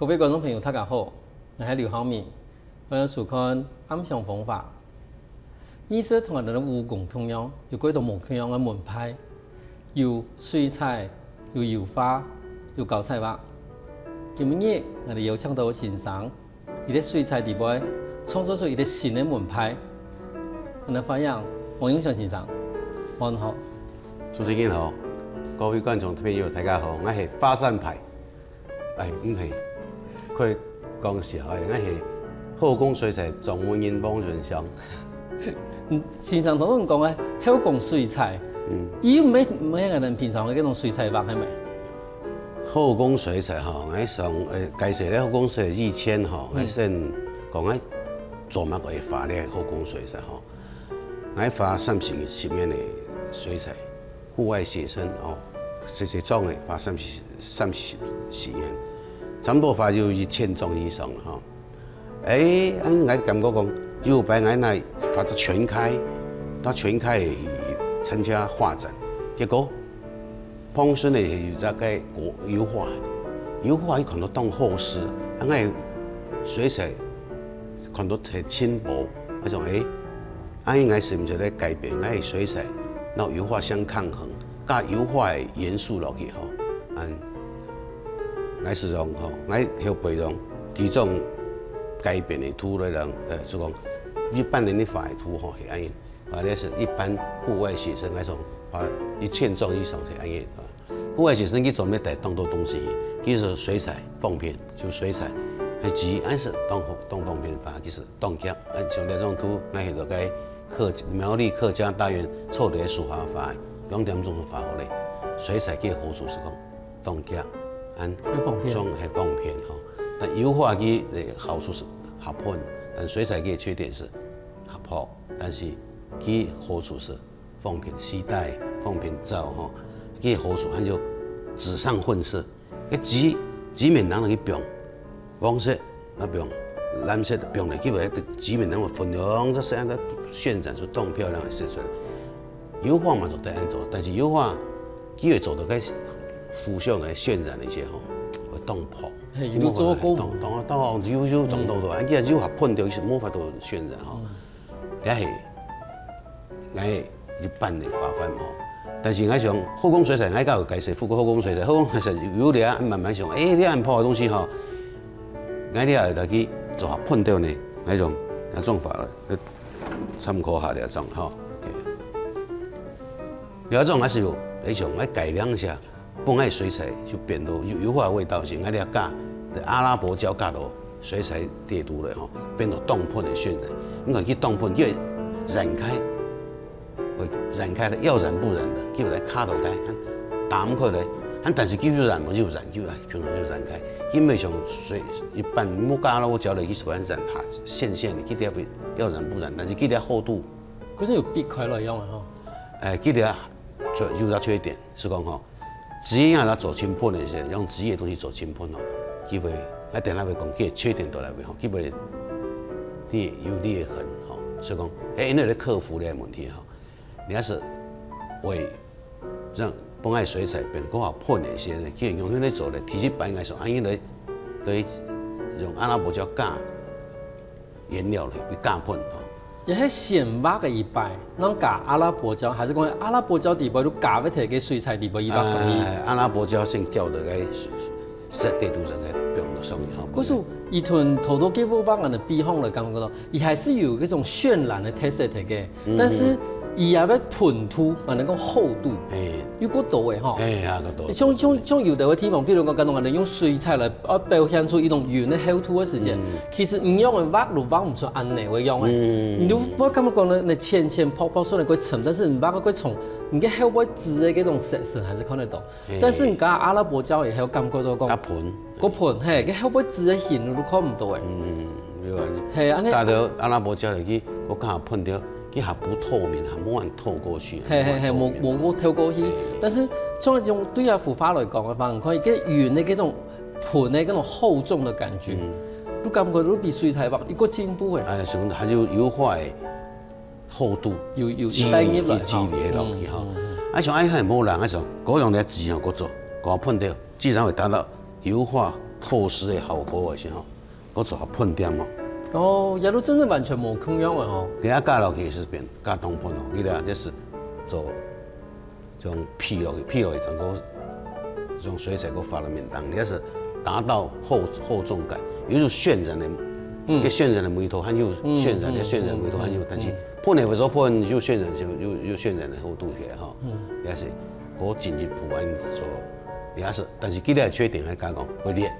各位观众朋友，大家好，我是刘浩明，欢迎收看《暗香方法》。艺术同人哋有共通样，有几种唔同样嘅门派，有水彩，有油画，有胶彩画。今日我哋邀请到欣赏，伊啲水彩地位创作出一个新嘅门派。我哋欢迎王永祥先生，安好。主持人好，各位观众朋友大家好，我是花山派，唔係，佢講時候我是後宮水彩狀元人王潤祥。先生同我講嘅後宮水彩，伊每個人平常嘅嗰種水彩畫係咪？後宮水彩吼，我上介紹咧後宮水以前吼，我先講我做乜會畫咧後宮水彩吼，我畫30年嘅水彩，戶外寫生哦，這些種嘅畫30年。差唔多畫就1000種以上啦，嗬。我感覺講，要擺我那畫到全開，到全開參加畫展，結果碰上咧有隻個油畫，油畫伊看到當好事，我水彩看到係輕薄，我講應該是唔是咧改變我水彩，然後油畫相抗衡，加油畫嘅元素落去嗬，我是用吼，我後背用幾種改變的圖來讓就講一般人的畫的圖吼係安樣，或者是一般戶外寫生那種畫1000種以上係安樣。戶外寫生佢做咩帶當多東西？其實水彩、放片就水彩，係指安是當放片畫，其實當腳。像這種圖，我係個苗栗客家大院錯的書畫畫，2點鐘就畫好咧。水彩嘅好處是講當腳。裝係放片哈，但油畫嘅好處是合噴，但水彩嘅缺點是合泡，但是佢好處是放片攜帶、放片照哈，佢好處還有紙上混色，個紙面人去標，黃色那標，藍色標呢，佢為紙面人會分兩隻色，咁渲染出當漂亮嘅色出來。油畫嘛就得安做，但是油畫佢會做到個浮上來渲染一些吼，會當泡。你做過當油當到安佢油合噴掉，冇法度渲染吼。也係我一般的畫法吼，但是我想後宮水彩，我教解釋，富過後宮水彩，後宮其實有啲慢慢想，你按泡嘅東西吼，我哋也來去做合噴掉呢，那種法參考下呢種吼。有一種還是有那種我改良一下。本來水彩就變到油畫味道是，我哋加阿拉伯膠加到水彩疊塗嚟吼，變到凍噴的渲染。你看佢凍噴，佢染開了，要染不染的，佢來卡到來，打唔開來，但是佢就染嘛就染，就染開。佢唔係像水一般木加阿拉伯膠嚟，佢喜歡染下線的，佢哋要染不染，但是佢哋厚度。嗰種有避開來用啊嗬。佢哋有個缺點是講吼。職業啊，做輕噴的些，用職業東西做輕噴哦，佢會喺電腦會講，佢缺點都來會吼，佢會有裂痕吼，所以講，因為你克服呢個問題吼，你要是為讓本來水彩變更好噴的些呢，佢用迄個做咧，提起白藝術，安尼來用阿拉伯膠加顏料嚟去加噴吼。也係顯畫嘅一擺，啷加阿拉伯膠，還是講阿拉伯膠地位都加喺摕個水彩地位一百分嘅。阿拉伯膠先掉到個設計圖上嘅標到上去吼。嗰時伊屯頭多幾幅畫人嘅比方來感覺到，伊還是有嗰種渲染嘅特色嚟嘅，但是伊也要噴塗，或者講厚度，有嗰度嘅吼。像有的地方，比如講，我哋用水彩來表現出一種圓嘅厚度嘅時間，其實唔用嘅畫都畫唔出安尼嘅樣嘅。你我感覺講你淺泡出來個層，但是你畫個從你嘅後尾字嘅嗰種色還是看得到。但是你加阿拉伯膠也係有感覺到講，個盤係個後尾字嘅形你都看唔到嘅。係安尼。加到阿拉伯膠嚟去，我加噴掉。佢還不透明，還冇人透過去。冇個透過去。但是像用對啊幅畫來講嘅話，可以嘅圓的嗰種盤的嗰種厚重的感覺，都感覺都比水彩畫一個進步嘅。還有油畫嘅厚度，有肌理落去吼。像係冇人嗰種咧字吼，嗰做噴掉，自然會達到油畫透湿的效果的时候，我做下喷点哦。哦，也都真的完全无空用的吼。你啊加落去是变加东喷哦，你俩这是做这种劈落去，劈落去整个这种水彩给发了面当，你要是达到厚重感，有种渲染的，一渲染的眉头，还有渲染的渲染眉头，还有，但是喷的为什喷就渲染就渲染的厚度起来哈，也是我进一步安做，也是，但是这个缺点还加讲会裂，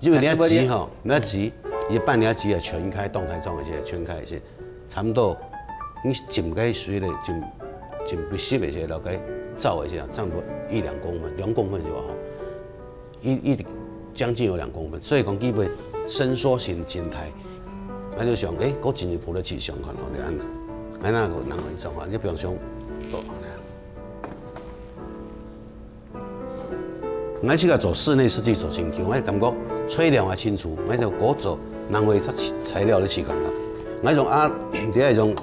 因为你要急哈，你要急。伊半年级啊，全开动态状一些，全开一些，差不多你浸开水咧，浸不湿的些，了解照一下，差不多1-2公分，2公分就好，将近有2公分，所以讲基本伸缩型静态，那就想我进一步的去想看吼，你安那个人会做啊？你比方说，我去个做室内设计做真巧，我感觉吹凉啊清楚，我就我做。人为材料的去看啦，那种第二种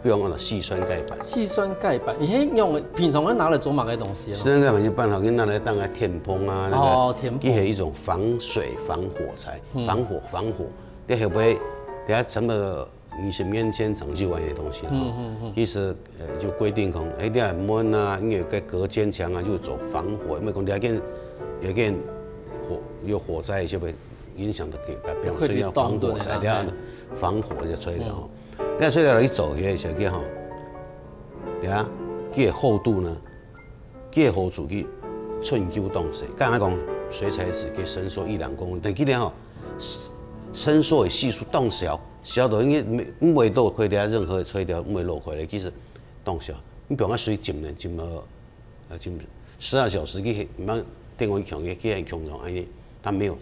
比如细酸钙板。细酸钙板，你用平常拿来做乜嘅东西啊？细酸钙板一般好，拿来当个填棚啊，那个它是一种防水、防火材，防火。你会不会？等下什么20年前长期玩的东西哈？其实就规定讲，你啊门啊，因为个隔间墙啊，就做防火，因为讲有件有火灾就会。影响的给改变，所以要防火材料、防火的吹料。你吹料一走也小个哈，你看，这厚度呢，这厚度去寸九冻水。刚才讲水彩纸可以伸缩1-2公分，但今年哈，伸缩的系数冻小到应该唔会漏开了任何的吹料，唔会漏开的，其实冻小。你比如讲水浸了12小时去，唔让电温强去强壮安尼，它没有。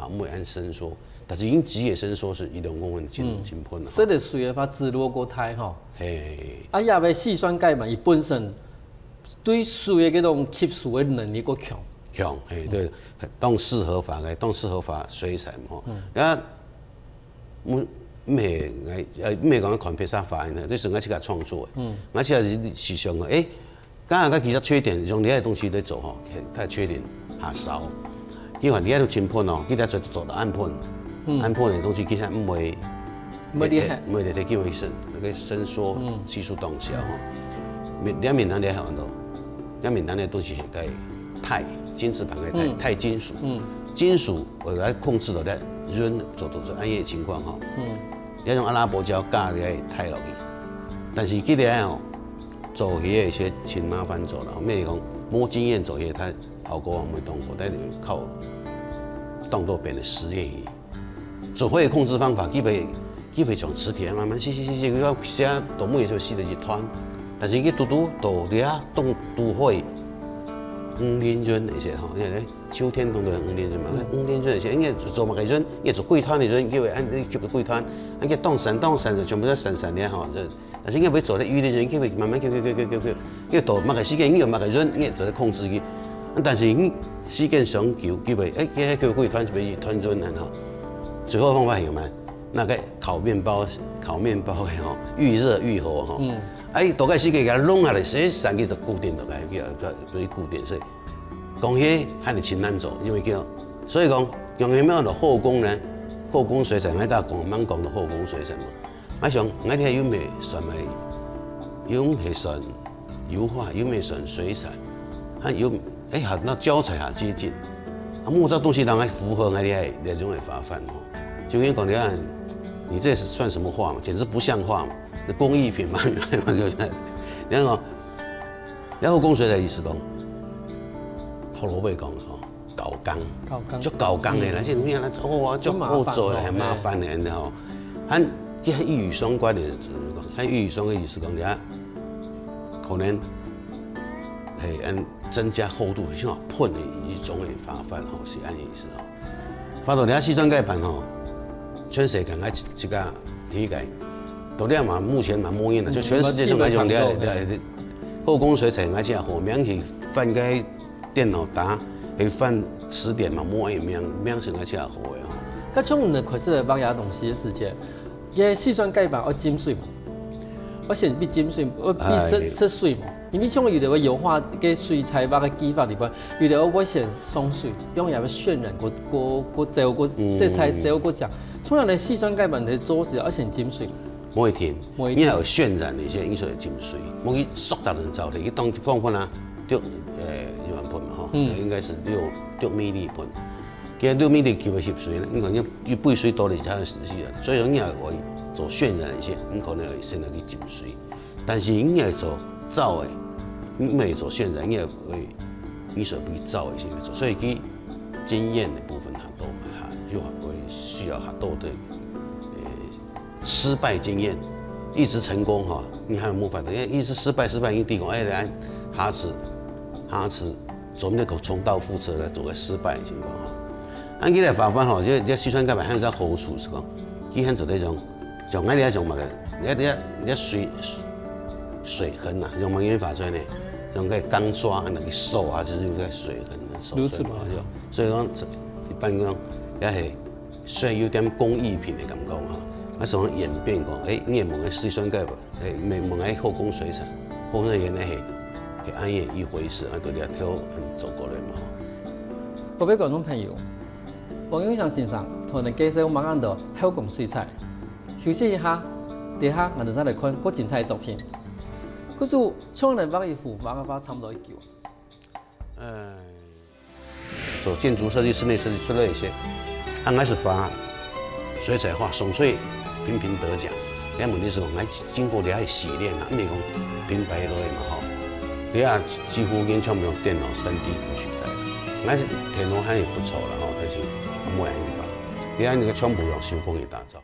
好，唔会按伸缩，但是因职业伸缩是1-2公分进喷啦。说的水的把自落过胎吼。嘿。啊，也要细酸钙嘛，伊本身对水的嗰种吸收的能力够强。强，嘿，对，当适合法水彩嘛吼。啊，唔系讲看片啥发现的，这是我去甲创作的。我去是想个，刚刚其实缺点，用你的东西在做吼，它缺点下少。因为你喺度浸喷哦，佢哋做到暗喷，暗喷嘅东西其實唔會厲害，唔會嚟叫佢那個伸縮系數動小吼。兩面南嘅很多，兩面南嘅東西係個鈦，金字旁嘅鈦金屬，金屬我來控制到咧潤做到暗夜情況吼。你用阿拉伯膠加嘅鈦落去，但是佢哋哦做嘢有些挺麻煩做啦，咩講冇經驗做嘢，他效果我們動過，但係靠動作變得實驗。做會控制方法，基本上磁鐵慢慢洗，佢要寫到每就洗得一團，但是佢拄到你啊動都會黃連潤那些吼，因為秋天動到黃連潤嘛，黃連潤那些，因為做乜嘅潤，因為做貴團嘅潤，因為按你吸到貴團，按佢凍散就全部都散咧吼。但是應該要做咧魚的人，佢會慢慢佢到乜嘅時間，因為乜嘅潤，應該做咧控制佢。但是你時間上久，佢會佢貴團就變團潤然後。最後方法係咁樣，那個烤麵包嘅吼，預熱預火吼，大概時間給它弄下來，實際佢就固定落來，佢固定，所以講起係你真難做，因為叫，所以講用什麼樣的後工呢？後工水彩，我家講蠻講到後工水彩嘛。我想我哋有咩算咪？有咩算油畫？有咩算水彩？還有好那膠彩啊接近，木這東西當然符合我哋那種的法範吼。就因為講你看，你這是算什麼畫嘛？簡直不像畫嘛，那工藝品嘛，你看哦，然後工水彩意思講，學老輩講吼，搞工，做搞工的，那些東西啦，做好做的，很麻煩的，然後，還一語雙關的，還語語雙關的意思講，你看，可能係按增加厚度，像噴的一種的法範吼，是按意思吼。發到你看細磚蓋板吼。全世界一個體改，都了嘛，目前嘛冇用啦，就全世界上來用了後工水彩，而且後面去翻個電腦打，去翻詞典嘛，冇名是而且好嘅吼。咁從你開始畫嘢東西嘅時間，嘅細磚蓋板要浸水嘛？而且比金水，比湿水嘛。因为像有的会油画个水彩画个技法里边，有的会显松水，用也要渲染个走个色彩走个讲。同样的细酸钙板的做是要显金水。每一天，你要有渲染的一些因素的金水，我去塑造人造的，伊当讲分啊，用一万盆嘛吼，应该是6米粒盆。其实6米粒就会吸水，你看你背水多的才是啊，所以你要会做渲染一些，你可能会先来去浸水，但是你要做造的，你没做渲染，你要会你所必造的先去做，所以去经验的部分很多嘛，就会需要很多的。失败经验，一直成功哈，你还有没法的？一直失败，一定讲，来下次总得重蹈覆辙来做个失败的情况哈。按佢嚟方法吼，即细酸钙板还有只好处是讲，佢很做那种，像我哋一种嘛嘅，你水痕啊，用毛研法出来呢，用个钢刷那个手啊，就是用个水痕手出来嘛，所以讲一般讲也系虽然有点工艺品的感觉哈。啊，从演变讲，你也问个细酸钙板，问个后宫水彩，后宫原来是安样一回事，啊，都了挑走过来嘛。各位观众朋友，王永祥先生同你介绍马鞍的后宫水彩，休息一下，等下我哋再来看更精彩的作品。可是像人画一幅画个画差不多1久。做建筑设计、室内设计出了一些，刚开始画水彩画松脆。频频得奖，但问题是讲，还经过了洗练啊，唔係講平白落去嘛吼。你啊幾乎已經全部用電腦3D 圖取代，那電腦還也不錯了吼，但是冇辦法，你啊那個全部用手工去打造。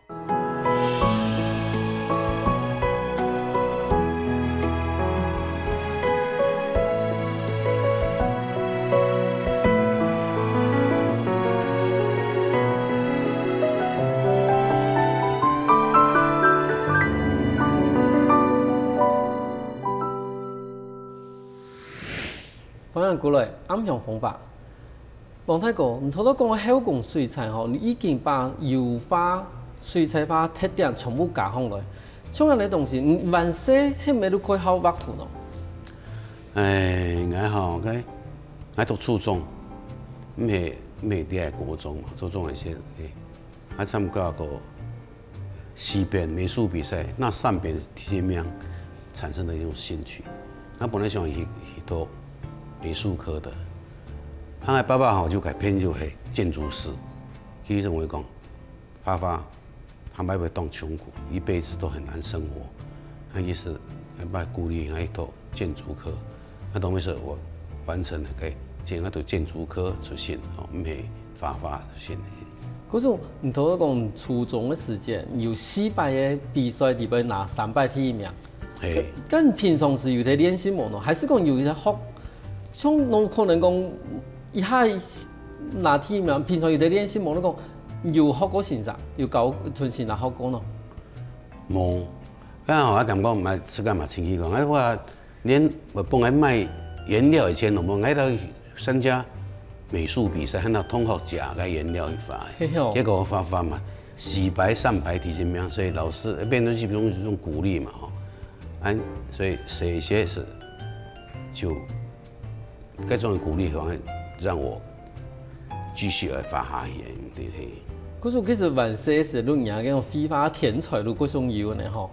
过来暗用方法，王太哥，你头先讲嘅后宫水彩吼，你已经把油画、水彩画特点全部加上来，这样嘅东西，你完事係咪都可以好畫圖咯？我吼，我讀初中，唔係啲國中嘛，初中一些我參加過西邊美術比賽，那上邊提名產生的一種興趣，我本來想去讀。美術科的，他爸爸吼就改偏就係建築師，其實我講，爸爸他咪會當窮苦，一輩子都很難生活，他意思他爸鼓勵我去讀建築科，那當然是我完成了個，即係讀建築科出現，哦，唔係畫畫出現。可是你頭先講初中嘅時間有400嘅比賽裡邊拿300第1名，係，咁平常時有喺練習冇咯，還是講有喺學？像侬可能講一下拿第1名，平常有啲練習冇，你講有學過先咋，有搞從先拿學過咯。冇，我感覺唔係出間嘛清氣講，我話連我幫佢賣原料以前，我冇喺度參加美術比賽，看到同學假嘅原料去畫，結果我畫嘛400、300第1名，所以老師變成是一種鼓勵嘛，吼，所以寫一些是就。各種鼓勵方讓我繼續而發下去，對係。可是其實萬世是論人嗰種非法天才，如果種有呢吼，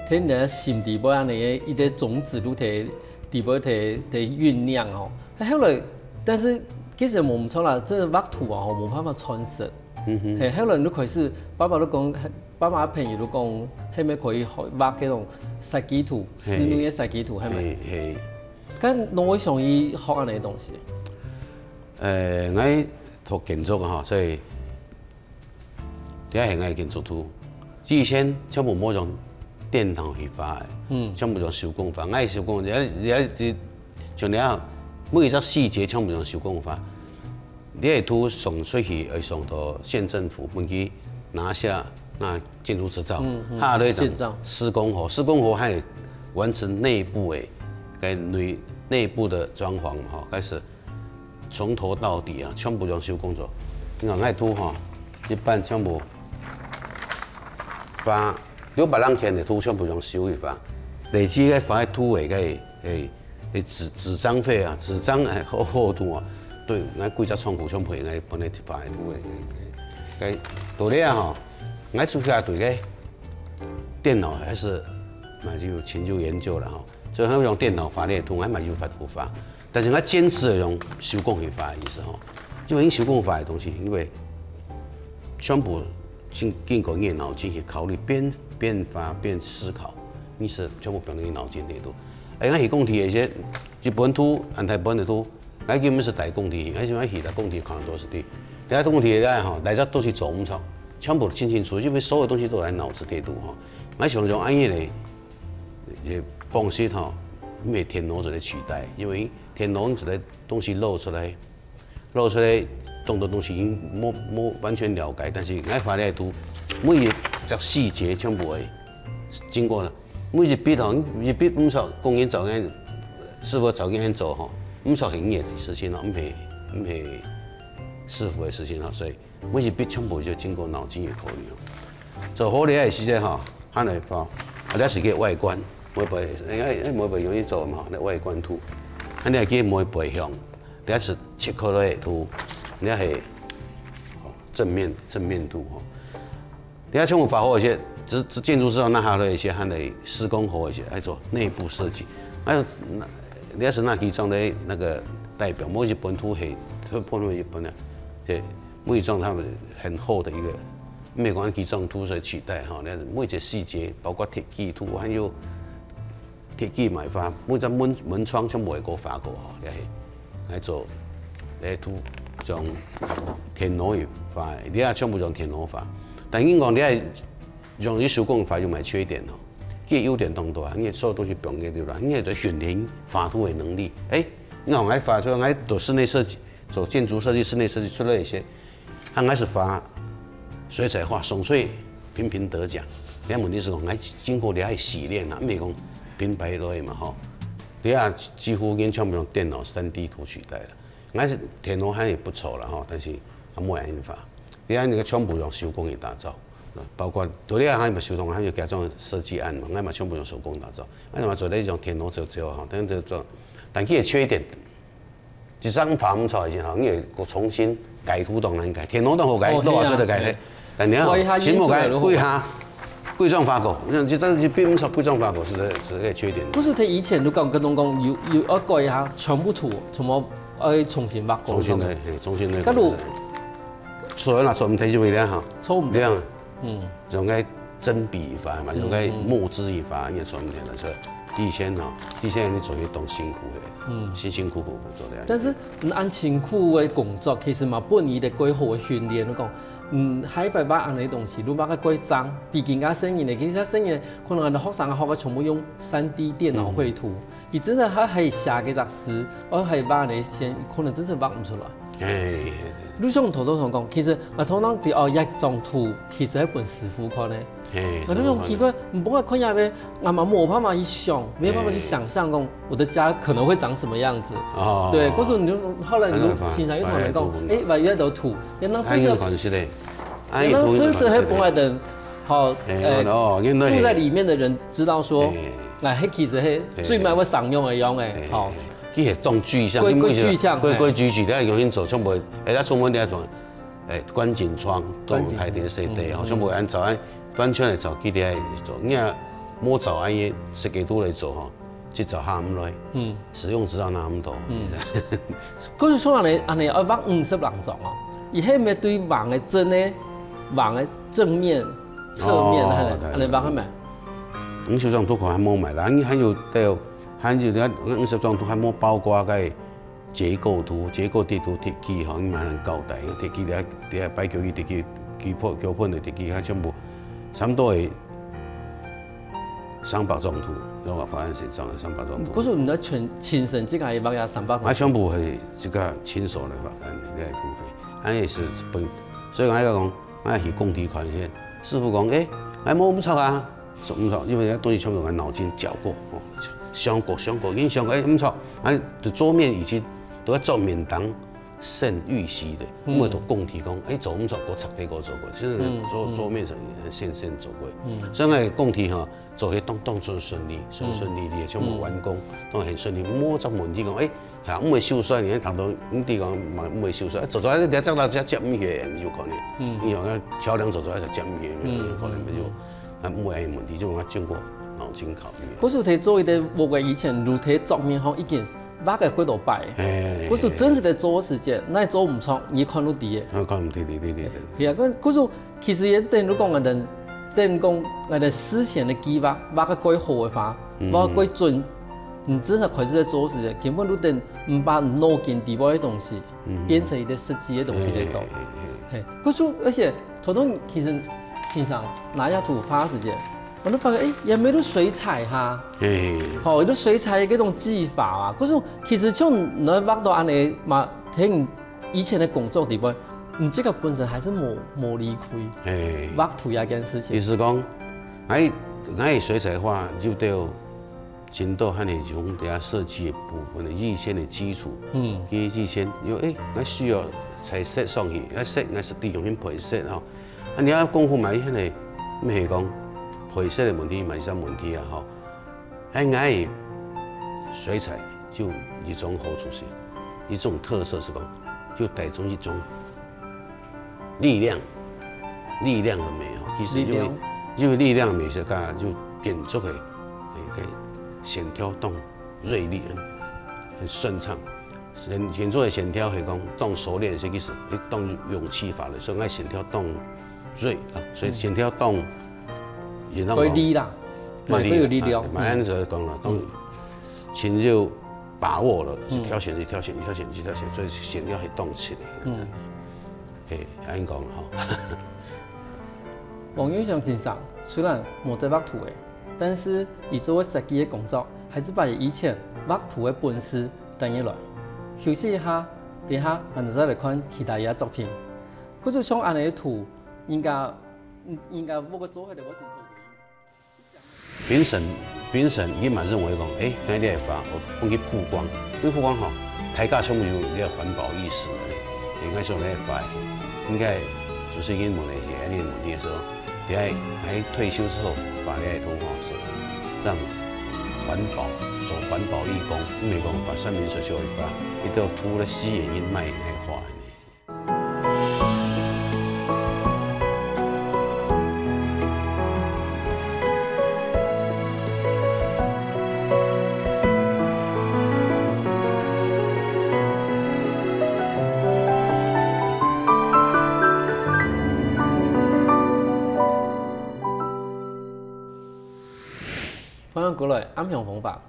睇你心地不安的一啲種子都睇地不睇醞釀吼。後來，但是其實冇唔錯啦，真係畫圖啊，冇辦法傳承。係後來都開始，爸爸都講，爸爸朋友都講，係咪可以畫嗰種設計圖，室內嘅設計圖係咪？係。咁侬會想去學安尼東西？我讀建築啊，所以第一係我建築圖，之前全部冇用電腦去畫嘅，全部用手工畫。我係手工，像你啊，每一個細節全部用手工畫。你係圖送出去，會送到縣政府，本去拿下那建築執照，下來就施工活，施工活還完成內部嘅。內部的裝潢哈，開始從頭到底啊，全部用手工作。你看愛圖哈，一般全部畫600人填的圖全部用手去畫，累积个发土的个纸张费啊，纸张厚度啊，对，咱几只仓库厂配个本来发土的，个道理啊吼，咱主要对个电脑还是嘛就深入研究了吼，所以咱用电脑发的图，咱嘛就发，但是咱坚持用手工去发的意思吼，因为手工发的东西，因为全部经过你的脑筋去考虑，边发边思考，你是全部用你脑筋里头。哎，咱鱼工体那些日本土、台本的土，咱基本是大工体，而且咱鱼的工体可能都是对。人家工体咧吼，大家都是做唔错，全部清清楚，因为所有东西都在脑子里头吼。咱想用安尼嘞，也方式吼，没电脑就来取代，因为电脑一个东西露出来，动的东西已经没完全了解，但是咱发的图，每一只细节全部会经过了，每一笔吼，一笔唔错，工人照样师傅照样做吼，唔错行业的事情咯，唔系师傅的事情咯，所以每一笔全部就经过脑筋的考虑咯。做好咧的时阵吼，咱来发，咧是个外观，每背容易做嘛，咧外观图，咱来记每背向，咧是切开来的图。你系正面图吼，你要全部把握一些，建筑之后那还有一些还得施工好一些，来做内部设计。还有你要是那其中的那个代表，每一本土系，它碰到一本呢，每一种他们很厚的一个，没关其中土所取代哈，那每一个细节，包括铁基图还有铁基买发，每只门窗全部会过发过哈，来做来图。用电脑去发，你也全部用电脑发。但因讲你系用啲手工发有埋缺点哦，佢优点当多啊，你所有东西不用嘅对啦，你在训练发图的能力。你讲我发出来，做室内设计，做建筑设计、室内设计出来一些，还是发水彩画，爽脆频频得奖。你问题是讲，我经过你系洗练啊，唔系讲平白落去嘛吼。你啊几乎已经全部用电脑3D 图取代了。俺是电脑还也不错了哈，但是还没办法。你看那个全部用手工去打造，包括多利亚还有手工，还有加种设计案嘛，俺嘛全部用手工打造。俺嘛做那种电脑做哈，但是做，但佢嘅缺点，一张画唔错嘅哈，你要重新改图当然改，电脑都好改，都话做得改咧。但你看，先冇改，贵重发过，这张就并不错，贵重发过是个缺点。不是他以前都跟侬讲有要改一下全部图，全部。重新画过，重新来。假如错啦，错唔睇就为了哈，错唔对啊，用个真笔法嘛，用个墨汁一法，你错唔睇啦，所以以前你做一动辛苦的，辛苦做的。但是按辛苦的工作，其实嘛本意的规划训练，你讲，海白把安尼东西，如把个规章，毕竟个生意呢，其实生意可能学生学个全部用3D 电脑绘图。伊真的还系写嘅杂诗，我系画你先，可能真正画唔出来。你像头头讲，其实通常比一张图，其实係一本师傅看呢。我那种奇怪，不过看下边，我们没办法去想，没有办法去想象讲我的家可能会长什么样子。对，可是你就后来你就欣赏一同人讲，画一道图，原来真是，原来真是喺本来的，好，住在里面的人知道说。迄其实迄最卖我常用的用诶，吼，佢系当具象，规矩，你系用心做，全部，咱中文你系做，观景窗，当台电设计，吼，全部按照完全来照佢哋做，你啊，冇照按嘢设计图来做吼，即就下唔来，使用质量那咁多，可是说安尼要画50人种哦，伊迄咪对网的真诶，网的正面、侧面，安尼画咩？50张图可还冇买啦，还有你看50张图还冇包括个结构图、结构地图、铁基吼，你买人交代，铁基你摆桥伊铁基桥盆的铁基，它全部差不多系300张图，让我发现是装300张图。可是你的亲身这个也画300张。啊，全部系这个亲手来画，你来图费，安也是本，所以我讲，我是工地款先，师傅讲，冇咁错啊。唔错，因为东西全部用脑筋搅过，想过，已经想过，唔错，就桌面以及都要做面档，现预习的，我都供提供，做唔做过拆地过做过，就是桌面上现做过，所以我供提哈，做起当顺利利，像无完工，当很顺利，冇做问题讲，係唔會受傷，而家談到咁啲講唔會受傷，做咗一啲執到只接唔起，有可能，因為橋梁做咗一隻接唔起，有可能就唔會有問題，就我經過腦筋考慮。嗰時睇做嘅無怪以前露天桌面吼已經挖嘅幾多擺，嗰時真實嘅做時間，那做唔錯，你看到啲嘅。看唔對。係啊，嗰時其實也等於講我哋思想嘅計劃，挖個幾好嘅話，挖個幾準。真係開始在做時嘅，根本都等唔把腦筋底部嘅東西變成一個實際嘅東西嚟做。係，嗰種而且頭頭其實欣賞哪一圖畫時間，我都發覺也沒有水彩哈，有啲水彩嘅嗰種技法啊，嗰種其實像你挖到安尼嘛，聽以前嘅工作地方，這個本身還是冇離開挖圖一件事情。意思講，我水彩畫就到。進到佢哋種底下設計嘅部分嘅預先嘅基礎，預先因為我需要彩色上去，色我實地用去配色吼。你要功夫買迄個咩講配色嘅問題，咪係問題啊吼。我水彩就一種好處是，一種特色是講，就帶種一種力量嘅美吼。其實因為力量美是講就建築嘅線條動銳利，很順暢。建築的線條係講動熟練，即係動勇氣法的，所以我線條動銳啊，所以線條動也讓有力啦，蠻有力量。蠻就講啦，當輕柔把握了，一條線一條線，所以線條係動起來。係咁講哈。王玉祥先生雖然冇在畫圖嘅。但是以作為設計嘅工作，還是把以前畫圖嘅本事帶入來。休息一下，等下我哋再來看其他嘅作品。嗰種像安尼嘅圖，應該我個做喺度我圖評審伊嘛認為講，咁你係發，我幫佢曝光，因為曝光吼，大家充滿有呢個環保意識嘅，應該說你係發，應該就是因為你問題嘅時候。喺退休之後，發呢個圖是讓環保做環保義工，唔係講把生命水修一把，一條圖咧吸引人買來畫呢。翻過來啱向方法，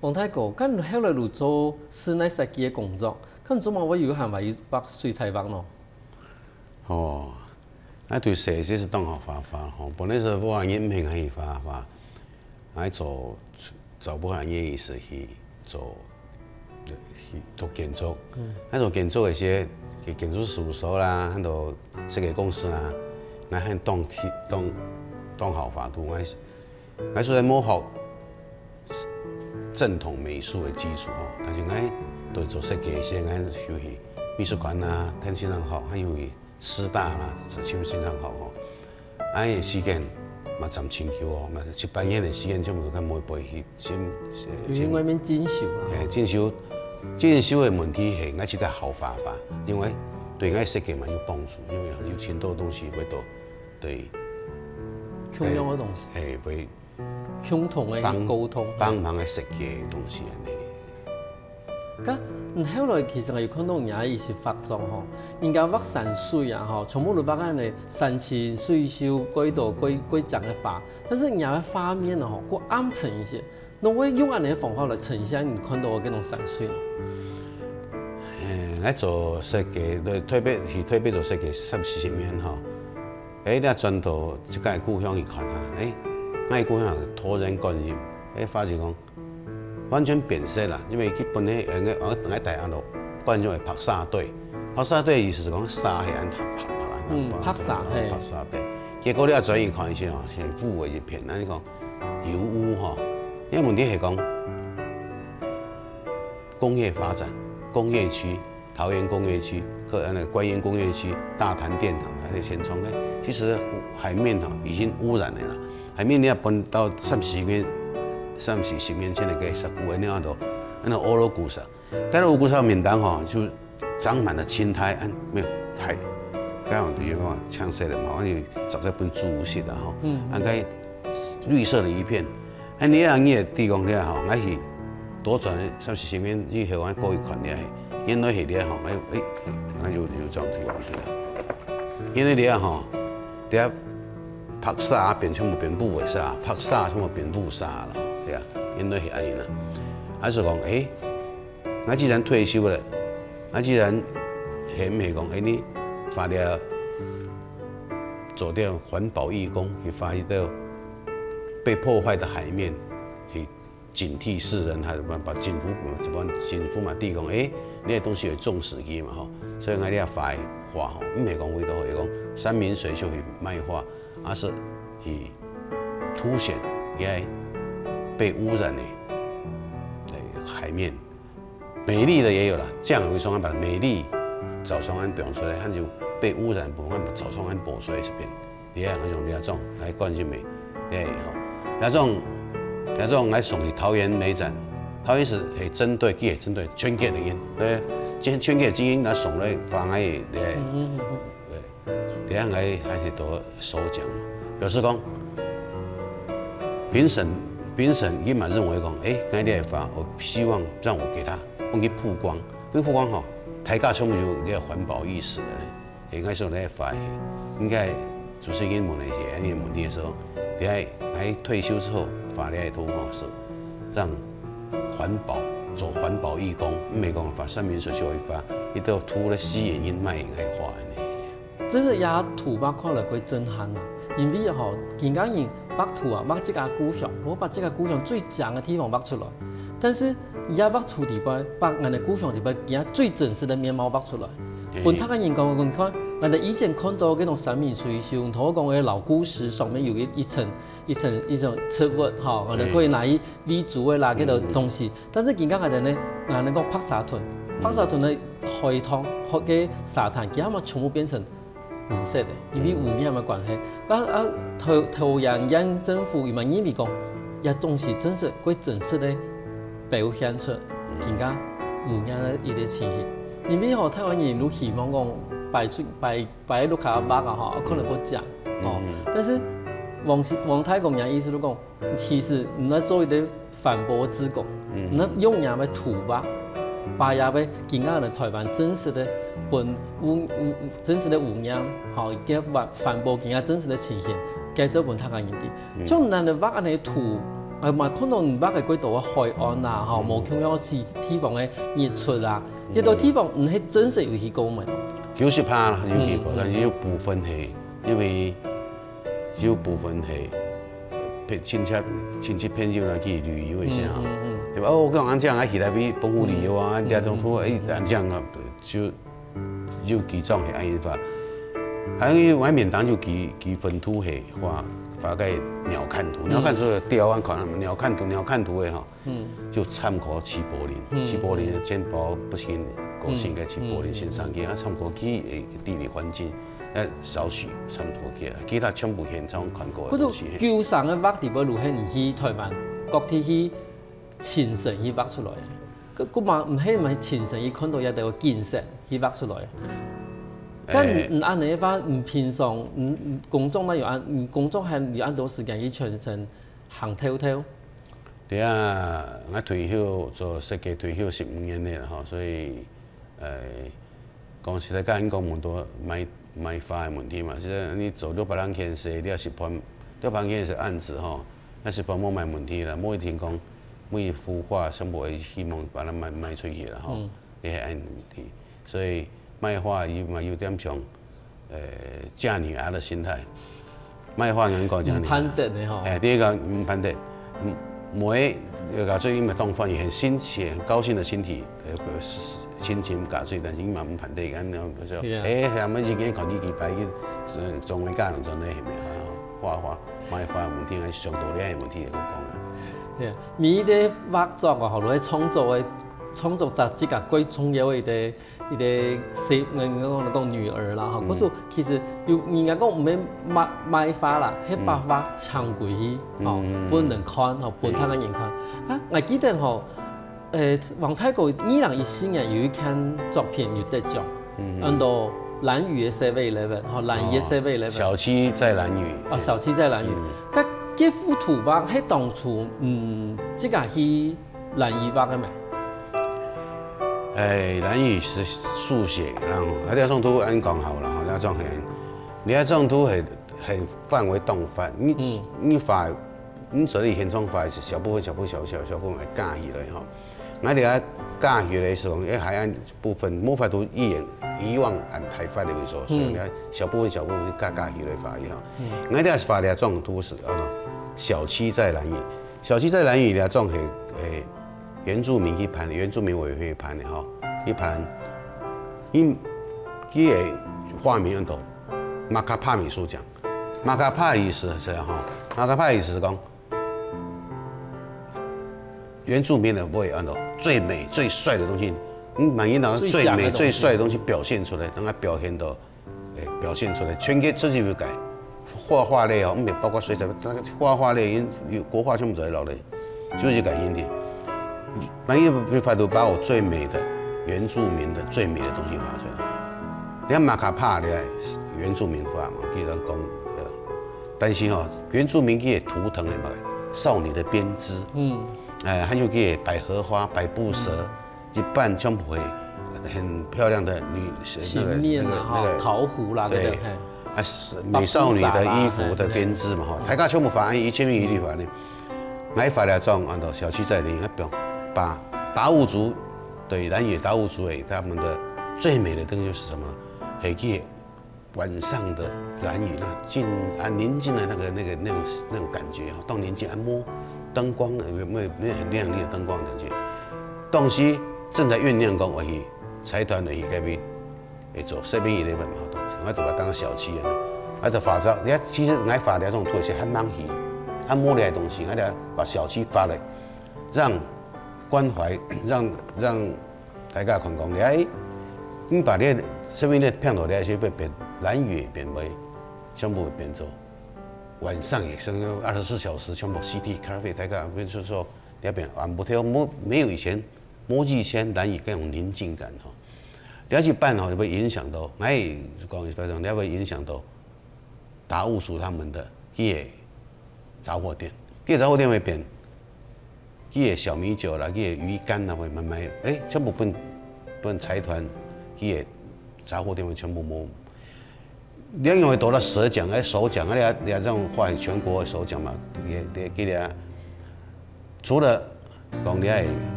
王太哥，咁後來就做室內設計嘅工作，咁做乜我有限為畫水彩畫咯？哦，我對設計是當學畫畫吼，本來是我行業唔係可以畫畫，我做不行業是去做建築，喺做建築嘅些建築事務所啦，喺度設計公司啦，我喺當學畫圖，我雖然冇學正統美術嘅基礎吼，但是我對做設計些，我有去美術館啊、天欣賞學，還有去師大啦、紫青欣賞學吼，我嘅時間嘛佔全球哦，嘛7、8年嘅時間，全部都每輩去先外面進修啦。進修嘅問題係我只個好方法，因為對我設計嘛有幫助，因為有很多東西會到對。共用嘅東西係會共同嘅溝通，幫忙嘅設計嘅東西嚟。咁後來其實我有看到人家一些發作吼，人家畫山水啊吼，全部都畫緊嚟山清水秀、幾多幾張嘅畫，但是人家嘅畫面啊吼，過暗沉一些。那我用安尼嘅方法來呈現你看到嘅嗰種山水咯。我做設計，特別做設計30年吼。你轉到即個故鄉去看下，我故鄉土人乾熱，發現講完全變色啦，因為佢本來我大安路慣咗係拍沙堆，拍沙堆意思是講沙係按拍沙堆，結果你轉去看先吼，係烏嘅一片，你講油污吼，因為問題係講工業發展、工業區。桃园工业区、那个观音工业区、大潭电厂还有前冲其实海面已经污染了啦。海面你要搬到30年前的个19个那样多，那欧罗古沙，在欧罗古沙面当就长满了青苔，没有苔。刚好有个呛死了嘛，我就找在本猪食的应该绿色的一片。你也地方咧还是多转30年以后，我过一款咧，因为咧就这样地方去了。因为咧咧拍沙变全部变布的沙，拍沙全部变布沙了，对啊，因为是安尼啦。还是讲我既然退休了，我既然嫌唔係講你發了做點環保義工，去發一到被破壞的海面，去警惕世人，還是把政府嘛地講，你個東西要重視佢嘛所以我哋要發花唔係講為到係講山明水秀去賣花，而是去凸顯也被污染的海面。美丽的也有了，这样为双岸把美丽早双岸表出来，它就被污染部分把早双岸剥出来这边，你看那种两种来关心美，两种来送去桃园美展，桃园是针对全界的人，全界精英来送来放在这样来还是多首奖，表示讲评审伊嘛认为讲，今天发，我希望让我给他。帮佢曝光，大家充滿有呢個環保意識嘅，應該說咧發，應該主持人問那些呢個問題的時候，你喺退休之後發呢個圖是讓做環保義工，唔係講發山明水秀去發，呢個圖咧吸引人賣係花嘅。真是也圖畫看落會震撼啊！因為人家人畫圖畫這個故鄉，我把這個故鄉最強的地方畫出來，但是也畫出裡邊，把人哋故鄉裡邊佢最真實的面貌畫出來。本他嘅人講，你看，人哋以前看到嗰種山明水秀，同我講嘅老古石上面有一層植物，人哋可以拿去立足嘅啦，嗰種東西。但是而家人哋呢，人哋講白沙屯嘅海灘、嘅沙灘，佢哋全部變成無色的，因為污染嘅關係。桃園縣政府又嘛認為講，一東西真是佢真實的表現出人家污染的一個情形。因為台灣人都希望講擺喺路卡巴可能會講但是王太公人意思都講，其實唔係做一啲反駁之功，唔係用人嘅土吧，把人嘅人家人台灣真實的真實的污染，嘅反駁人家真實的情形，介紹本台灣人啲，將人哋畫嘅土。嘛，看到唔捌嘅嗰度嘅海岸啊，無同樣嘅地方嘅日出啊，呢度地方唔係真實有去過咩？90%啦，有去過，但是有部分係因為只有部分係親戚朋友來去旅遊一下對吧？我講安這樣去來去澎湖旅遊啊，啲種土安這樣啊，就有幾種係安法，還有外面當就幾分土係發個鳥瞰圖，鳥瞰圖雕安看鳥瞰圖的就參考齊柏林的簡報不行，個性嘅齊柏林先生嘅，參考佢嘅地理環境，少許參考佢，其他全部現場看過。嗰種舊上嘅畫地路係唔去台灣各地去親身去畫出來嘅，佢嘛唔係咪親身去看到一個景色去畫出來。但唔按你話唔平常，唔工作咧又按，工作係要按多時間去全身行透透。對啊，我退休做設計退休15年咧啦，所以講實在講問到賣花嘅問題嘛，即係你做600人建設，你要是辦600人建設案子要是辦冇賣問題啦，冇一定講每幅畫全部希望把它賣出去啦，你係按問題，所以。賣花有點像嫁女兒的心態，賣花人講嫁女兒。攀得的吼。第一個唔攀得，每個最因為當番也很新奇、很高興的心情搞最，但是嘛唔攀得，咁樣就係咪已經看呢幾排嘅種嘅家人種咧係咪花賣花問題係上道理嘅問題嚟講啊。係啊，每啲畫作啊，後來創作嘅创作者这个最重要的一个讲女儿啦吼，可是其实有人家讲唔免买花啦，迄把花抢过去吼，本人看吼，本他人看啊，我记得吼，王太国2014年有一篇作品有得奖，到兰屿的 7-Eleven 吼，兰屿的 7-Eleven， 小七在兰屿，小七在兰屿，这幅图画迄当初这个是兰屿画的没？兰屿是速写，然后你这种图按讲好了，你这种你这种图很范围动发，你画，你所以现场画是小部分来架起来吼。我哋啊架起来时候，海岸部分无法度以往按排发的为所，所以你小部分架起来画伊吼。我哋是画两种图是小七在兰屿，小七在兰屿两种係原住民去盘，原住民委员会盘的吼，一盘，伊个画名叫做马卡帕美术奖。马卡帕意思是吼，马卡帕意思是讲原住民的会按照最美最帅的东西，满印拿最美最帅的东西表现出来，让它表现到，表现出来，全给自己去改。画类哦，唔係包括水彩，画类有国画全部在落嚟，就是改印的。万一没法度把我最美的原住民的最美的东西画出来，你看马卡帕的原住民画嘛，记得讲，但是吼原住民佢图腾的嘛，少女的编织，还有佢百合花、百步蛇，一半全部会很漂亮的那个桃核啦，对。美少女的衣服的编织嘛，大家全部画按1000名一律画呢。我画了种按照小区在另一边，把达悟族对兰屿达悟族他们的最美的灯就是什么？黑夜晚上的兰屿那宁静的那种感觉到宁静摸灯光没有很亮丽的灯光感觉。东西正在酝酿中而已，财团而已改变会做7-Eleven嘛，我就把当小七啊，我就发照。你看，其实我画的这种图是很忙戏，很摸来的东西，我就把小七发来，让关怀，让大家看讲，你把你身边的片头那些会变兰屿变为，全部会变做晚上也是24小时全部 CT 咖啡，大家比如说那边按不跳没有以前兰屿那种宁静感哈。你要去办吼，会影响到，讲反正你会影响到达悟族他们的杂货店，杂货店会变，小米酒啦，鱼干啦会慢慢，全部本财团，杂货店会全部摸。你因为得了蛇奖，首奖，你这种画全国首奖嘛，给你除了讲你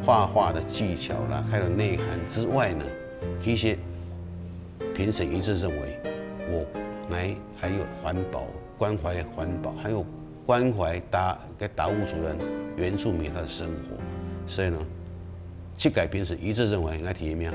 画画的技巧啦，还有内涵之外呢。其实评审一致认为，我还有环保，关怀环保，还有关怀达悟族人、原住民他的生活，所以呢，7个评审一致认为应该提名。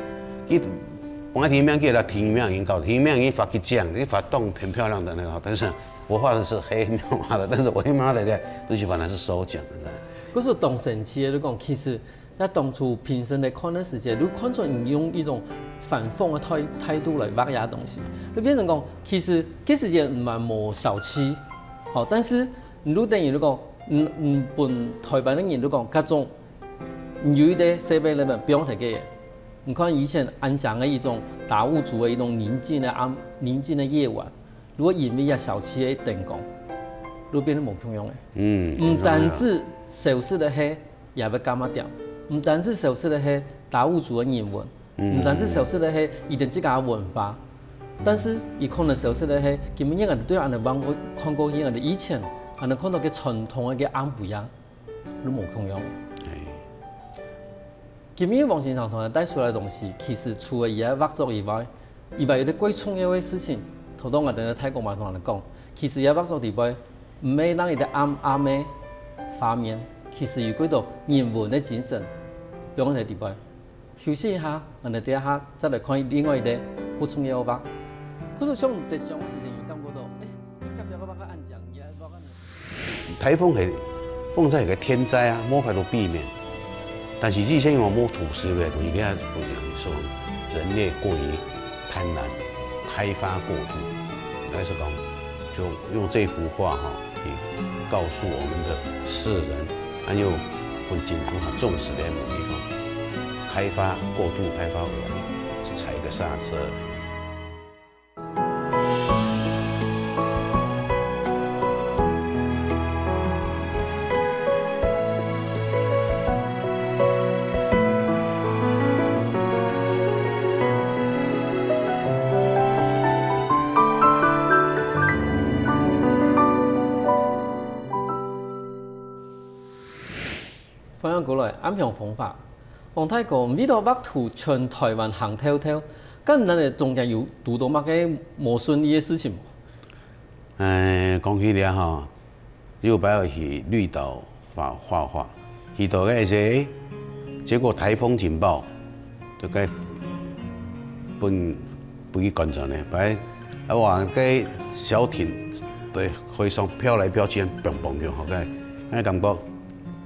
我提名给他提名已经搞，提名已经发给奖，你发动很漂亮的那个，但是我画的是黑马的，但是我黑马的东西反而是首奖的。可是当神奇的，你讲其实。在当初评审来看的时间，你看出你用一种反讽的态度来画遐东西，你变成讲，其实这时间唔系无小气，好，但是你等于你讲，本台湾的人你讲，各种有一啲7-Eleven不用提嘅，你看以前安讲的一种达悟族的一种宁静的夜晚，如果因为一小气的灯光，你变得无共用嘅，唔单止消失的黑，也要干嘛掉。唔单是消失了迄达悟族的人文，唔单是消失了迄伊的自家文化，但是伊可能消失了迄根本人哋对人哋望看过去人哋以前，人哋看到嘅传统嘅安不一样，都冇共用。今日王先生同佢帶出來嘅東西，其實除了伊嘅畫作以外有啲最重要嘅事情，頭當我哋喺泰國嘛同人哋講，其實伊嘅畫作裡邊唔係讓伊哋啱嘅畫面，其實有幾多人文嘅精神。不用在底部休息一下，我哋等下再来看另外一个更重要吧。可是像得奖的事情有感觉到，隔壁我把佢按奖，也我讲。台风在一个天灾啊，冇法度避免。但是以前我摸土石流的东西，你看不是说人类过于贪婪，开发过度，还是讲就用这幅画哈，去告诉我们的世人，还有跟政府很重视的问题哈，开发过度开发完，踩个刹车。翻翻過來，啱向方法。黃太講，呢度畫圖全台灣行透透，咁咱哋中間有遇到乜嘅無順利嘅事情冇？講起嚟吼，有擺要去綠島畫畫，去到嗰時，結果颱風警報，就該本去觀察呢，擺啊話個小艇對海上飄來飄去，砰砰叫，好個，那感覺。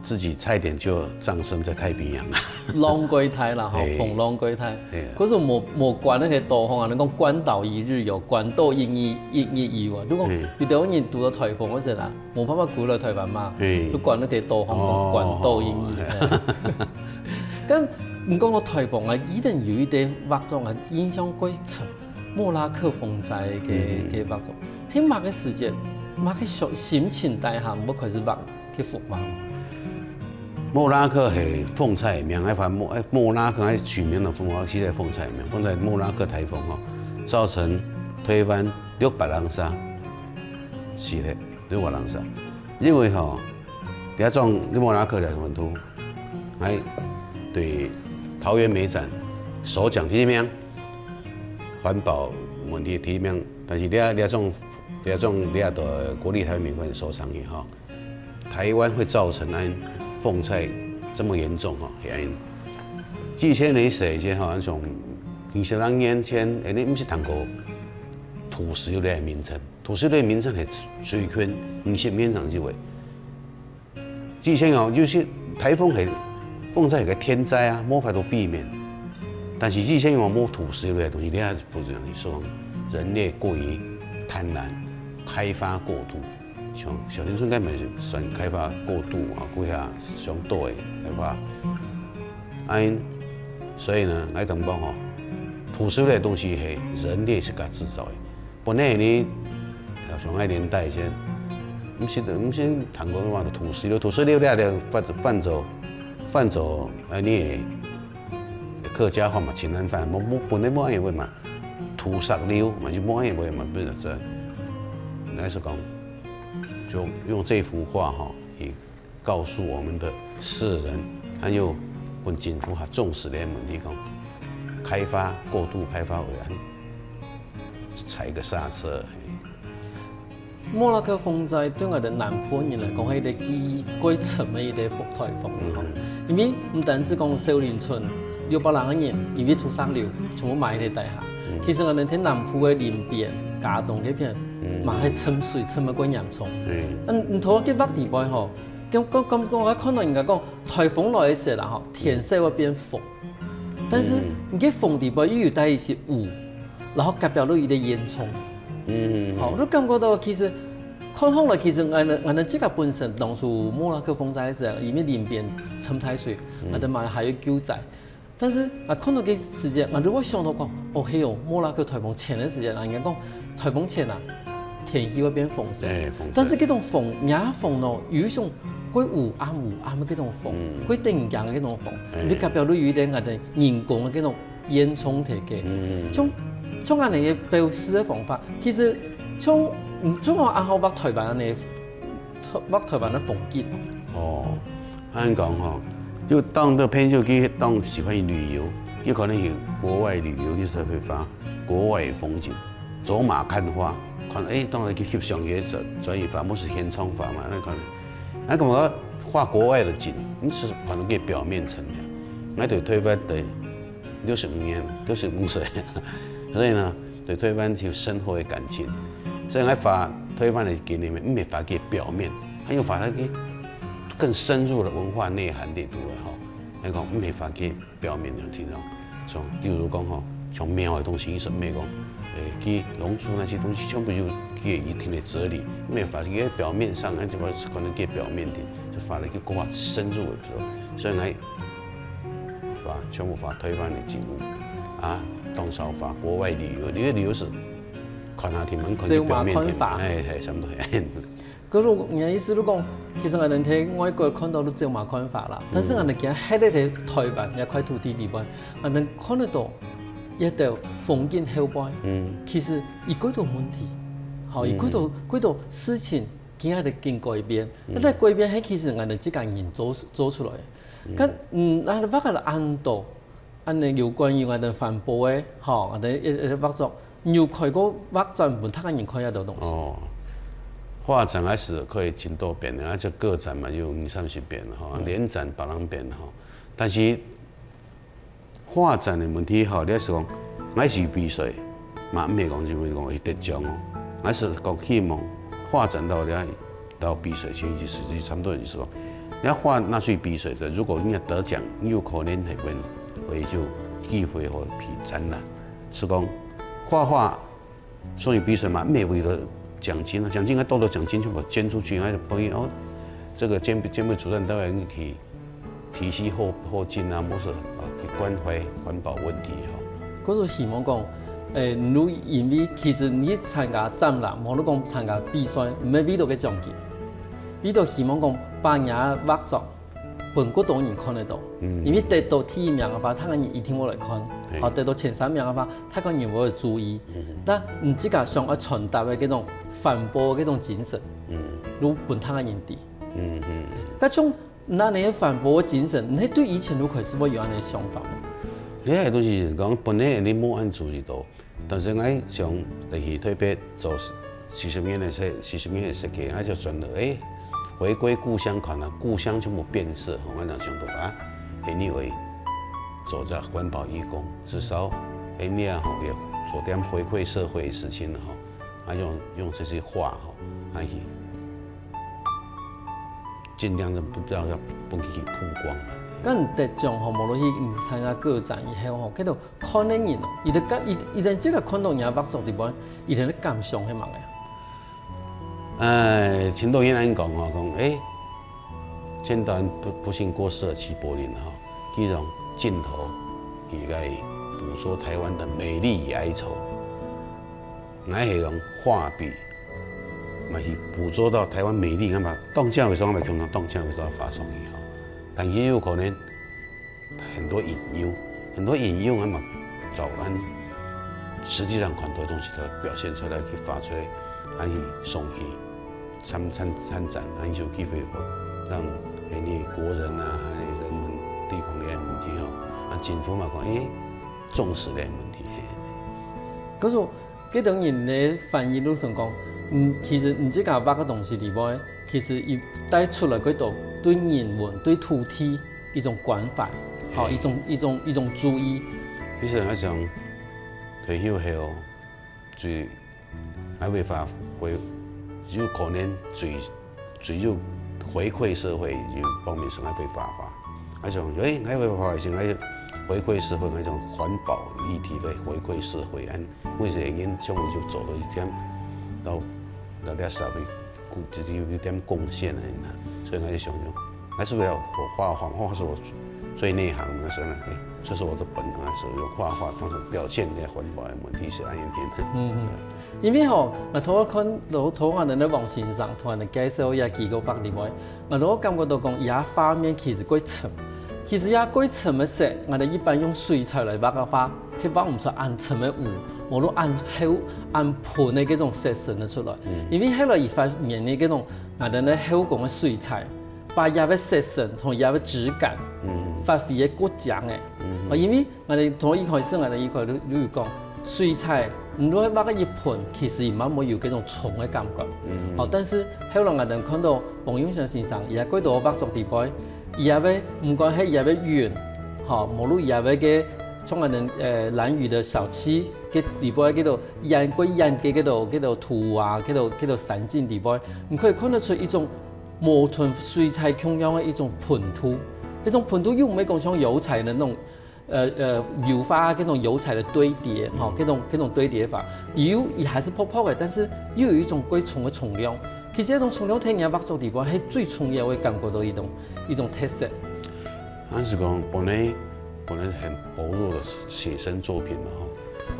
自己差一點就葬身在太平洋啦。浪歸台啦，吼，風浪歸台。嗰時無關那個島風啊，你講關島一日遊，關島一日遊啊。如果遇到人遇到颱風嗰時啦，冇辦法過來台灣嘛，你關那個島風講關島一日。咁唔講個颱風啊，一定有一啲畫作啊，影響幾深。莫拉克風災嘅畫作，喺乜嘅時節，乜嘅心情底下，唔好開始畫去復畫。莫拉克係風災名，還把莫拉克還取名了風華期在風災名，放在莫拉克颱風哦，造成推翻600人殺，是的，600人殺。因為吼，第一種莫拉克來本土，還對桃園美展首獎提名，環保問題提名，但是第一種的國立台灣美術館收藏也好，台灣會造成風災這麼嚴重吼，原因之前你寫些吼，像20多年前，你唔是談過土石流的名稱，土石流的名稱係最近20年上之位。之前哦，就是颱風係風災係個天災啊，冇法度避免。但是之前我冇土石流的東西，你睇不是你說人類過於貪婪，開發過度。像小林村該咪算開發過度啊，估下上多嘅開發，所以呢，我感覺吼，土石類東西係人類是家製造嘅。本來你像那年代先，唔是談過話土石流咧泛走，你客家話嘛，清安飯，本來冇安樣話嘛，土石流嘛就冇安樣話嘛，不是這，那是講。就用這幅畫哈，去告訴我們的世人，還有跟政府哈重視的問題講，開發過度開發完，踩個剎車。莫拉克風災對我哋南部人嚟講係一個幾沉嘅一個颱風，因為唔單止講小林村600人嘅人，因為土石流全部埋喺地下。其實我哋喺南部嘅林邊、嘉東嗰邊。嘛係沉水沉得幾嚴重，唔同嘅北地區吼，咁我看到人家講颱風來嘅時候啦，吼天色會變紅，但是你嘅紅地區又有帶一些霧，然後隔表都有啲煙囪，好，都感覺到其實看好來，其實我哋這個本身當初莫拉克風災嘅時候，因為林邊沉太水，我哋嘛還要救災，但是啊看到嘅時間，我如果想到講，哦係哦，莫拉克颱風前嘅時間，人家講颱風前啊。天氣會變風勢，但是嗰種風野風咯，有一種佢烏暗嘅嗰種風，佢定強嘅嗰種風，你隔表都有啲我哋人工嘅嗰種煙囪提嘅，從我哋嘅標示嘅方法，其實從我啱好畫台灣嘅風景。哦，香港吼，就當個朋友去當喜歡旅遊，有可能去國外旅遊嘅時候會發國外風景，走馬看花。看，當然去翕相嘅專業法，冇是現場法嘛？那可能，那咁我畫國外的景，你是可能嘅表面層面。我對台灣對65歲，所以呢，對台灣有深厚嘅感情。所以我畫台灣的景裏面，唔係畫佢表面，還有畫佢更深入的文化內涵嚟度嘅吼。你讲唔系发去表面的地方，像例如讲吼，像庙的东西，伊说唔系讲，去龙珠那些东西全部就去一定的哲理，唔系发去表面上，就可能去表面的，就发了去更加深入的，所以来发全部发推翻的记录啊，动手法国外旅游，因为旅游是看下天门看去表面的，差不多系。可是人家意思都讲，其实我哋睇外國看到都只有馬看法啦，但是我哋見喺呢啲台灣一塊土地裏邊，我哋看得到一條風景後邊，其實伊嗰度問題，好，伊嗰度事情見喺度見改變，但係改變係其實我哋自家人做出來嘅，咁我哋發覺按度，按你有關於我哋環保嘅，好，我哋一畫作，要佢個畫展本，他個人看得到東西。畫展還是可以真多變的，而且個展嘛有20-30變哈，聯展別人變哈。但是畫展的問題哈，你是講，我是比賽，嘛唔係講就會講會得獎哦，我是講希望畫展到比賽前就是差不多就是講，你要畫納粹比賽的，如果你要得獎，你有可能會就機會或批展覽，是講畫所以比賽嘛，唔係為了獎金啊，獎金啊，多的獎金全部捐出去，還是朋友哦，這個監委主任都要去提攜後進啊，或是去關懷環保問題吼。嗰個希望講，你因為其實你參加展覽，無你講參加比賽，唔係為到嘅獎金，為到希望講把人畫作，本國當然看得到，因為得到第1名嘅話，他個人一定會來看。好，得到前3名嘅話，他個人會注意。但唔知個想要傳達嘅嗰種反駁嗰種精神，如本他個人啲。嗰種那你嘅反駁嘅精神，你對以前都開始會有安尼想法嗎？你係都是講本來你冇按注意到，但是我想就是特別做40年的設計，我就選了回歸故鄉看啦，故鄉全部變色，我就想到啊，anyway。做在環保義工，至少你啊吼也做點回饋社會的事情吼，用這些話吼，盡量的不要去曝光。咁得獎吼，無論去參加個展以後吼，嗰度看的人哦，伊哋即個看到人畫作地方，伊哋咧感想係乜嘅？前導演安講吼，講前段不幸過世的齊柏林吼，佢種。鏡頭應該捕捉台灣的美麗與哀愁，我係用畫筆，嘛是捕捉到台灣美麗，咁嘛當將嘅時候，我咪用到當將嘅時候發送以後，但也有可能很多隱憂，咁嘛早安，實際上很多東西都表現出來，去發出來，可以送去參展，很有機會讓你國人啊，人們對抗呢個問題啊，政府嘛講重視呢個問題。嗰種幾種人嘅反應都想講，其實唔知講畫個東西裏邊，其實伊帶出來嗰度對人文、對土地一種關懷，好一種注意。其實我想退休後最還會發揮，有可能最有回饋社會呢方面上還會發揮。那種我會發現係回饋社會那種環保議題的回饋社會，每個人將會就做到一點到呢社會，就是有點貢獻的，所以我就想說，還是要畫是我最內行的，所以呢，這是我的本行，是用畫方式表現呢環保的問題是安樣。因為吼，我睇看我哋喺網線上同人哋介紹也幾個百里外，我感覺到講也畫面其實幾沉。其實也幾沉嘅色，我哋一般用水彩來畫嘅話，係畫唔出暗沉嘅霧，無論暗盤嘅嗰種色線得出來。因為後來而發現嘅嗰種我哋咧後講嘅水彩，把入嘅色線同入嘅質感發揮嘅過強嘅。因為我哋從一開始我哋一開始都有講水彩，唔攞去畫嘅一盤，其實而冇有嗰種重嘅感覺。但是後來我哋看到黃永祥先生也幾多畫作地方。伊也要唔管係也要遠，吼，無論也要嘅從我哋蘭嶼的小區嘅地方嗰度沿嘅嗰度圖畫嗰度山景地方，你可以看得出一種模團水彩瓊樣嘅一種噴塗，那种喷涂又没讲像油彩的那种。油花那种油彩的堆叠，哈，那种堆叠法，油也还是泡泡的，但是又有一种归重的重量。其实那种重量体验画作地方，是最重要的感觉到一种特色。俺是讲本来很薄弱的写生作品嘛，吼，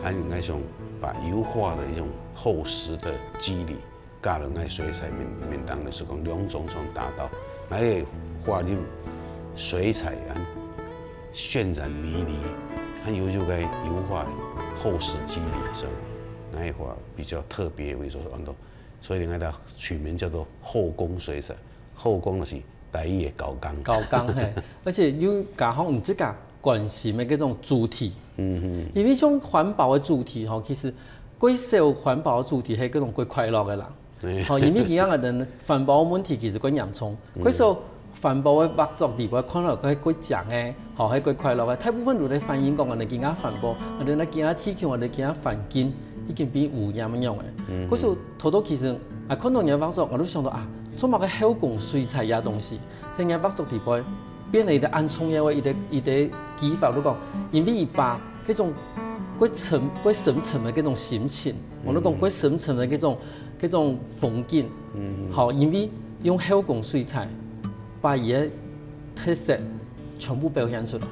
还应该想把油画的一种厚实的肌理，加入在水彩面当的是讲两种达到，那个画入水彩啊。渲染迷离，还有就该油画厚实肌理，所以那一画比较特别为说按照，所以人家取名叫做后宫水彩。后宫就是台语的高岗。高岗嘿，而且又加上唔只个关心的嗰种主题。因为像环保的主题吼，其实贵少环保的主题係嗰種貴快樂嘅人。吼，因為其他嘅人環保問題其實貴嚴重，貴少。環保嘅畫作地方看到佢係幾正嘅，吼係幾快樂嘅。大部分都在反映講我哋而家環保，我哋而家天氣，我哋而家環境已經變污染咁樣嘅。嗰時候頭到其實啊，看到人畫作，我都想到啊，做乜嘅手工水彩呀東西，睇人畫作地方變嚟嘅暗創嘅話，伊哋技法都講，因為伊把嗰種幾深層嘅嗰種心情，我都講幾深層嘅嗰種風景，好，因為用手工水彩。把伊嘅特色全部表現出來。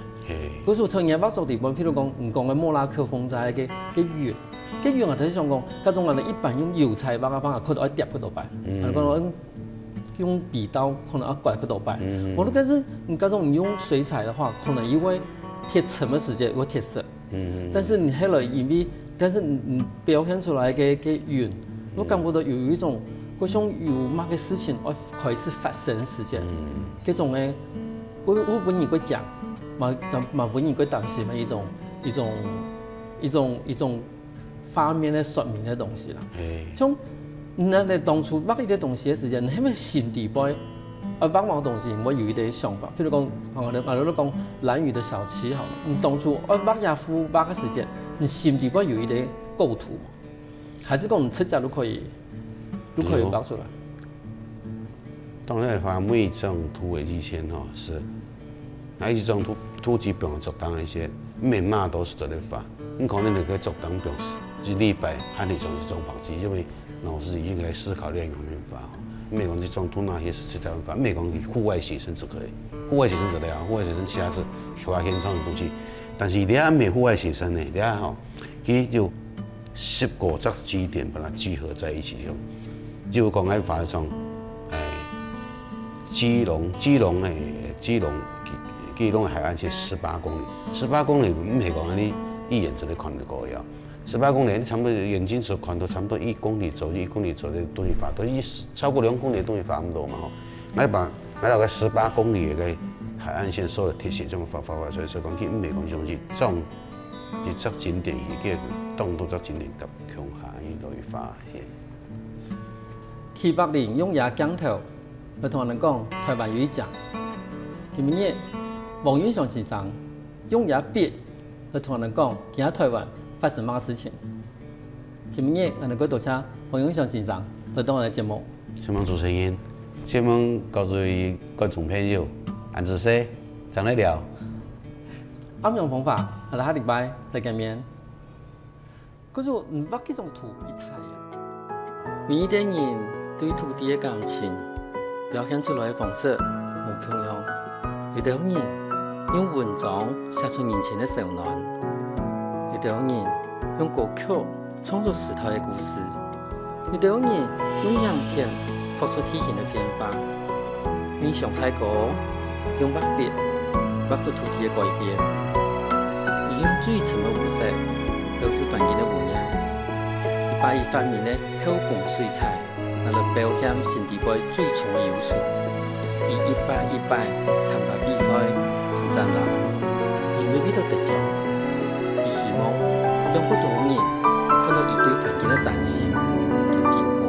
嗰時候同人畫作地方，譬如講唔講嘅莫拉克風仔嘅圓，嘅圓我睇上講，嗰種人哋一般用油彩畫嘅方法，佢就一疊佢度擺，講用筆刀可能一刮佢度擺。我都覺得你嗰種你用水彩嘅話，可能因為貼層嘅時間有貼色，但是你後來因為，但是你表現出來嘅圓，我感覺到有一種。嗰種有乜嘅事情開始發生時間，嗰種嘅，我本人會講，嘛本人會擔心嘅一種畫面嘅說明嘅東西啦。像你當初畫呢啲東西嘅時間，你係咪心底邊畫東西，我有一啲想法，譬如講，我哋都講蘭嶼的小七好了，你當初畫一幅畫嘅時間，你心底邊有一啲構圖，還是講你出家都可以畫出來。當然畫每一張圖的以前吼是，那一張圖基本上作當一些每碼都是在咧畫，你可能你可以作當表示一禮拜按你種這種方式，因為腦子已經在思考另一種畫吼，沒講這種圖那些是實在畫，沒講戶外寫生就可以，戶外寫生就得啊，戶外寫生其他是畫現場的東西，但是你還沒戶外寫生呢，你吼佢就15個基點把它聚合在一起用。就講喺畫一種，基隆嘅海岸線18公里，18公里唔係講你一眼就能看得過呀。18公里你差不多眼睛所看到差不多1公里左右的東西畫，都超過2公里的東西畫唔到嘛吼。我把那個18公里嘅海岸線所有鐵線咁畫出來，所以講佢唔係講種是種一則景點，佢當到則景點及強下呢度去畫嘅。780用牙鏡頭，我同人講台灣有一隻，今日王雲祥先生用牙筆，我同人講今日台灣發生乜事情。今日我能夠多謝王雲祥先生來到我哋節目。希望主持人，希望告訴觀眾朋友，安子西，怎嚟聊？啱用方法，我哋下禮拜再見面。可是唔畫幾種圖一睇啊，每一個人。對土地的感情表現出來的方式唔同樣，有啲人用文章寫出人情的溫暖，有啲人用歌曲創作時代的故事，有啲人用影片畫出體型的變化。雲祥大哥用畫筆畫出土地的改變，以用最深的顏色表示環境的污染，以把一方面的手工水彩。嚟表現新地區最重嘅要素，以一擺參加比賽同展覽，而未必都得獎。而希望讓更多人看到伊對環境嘅擔心同警告。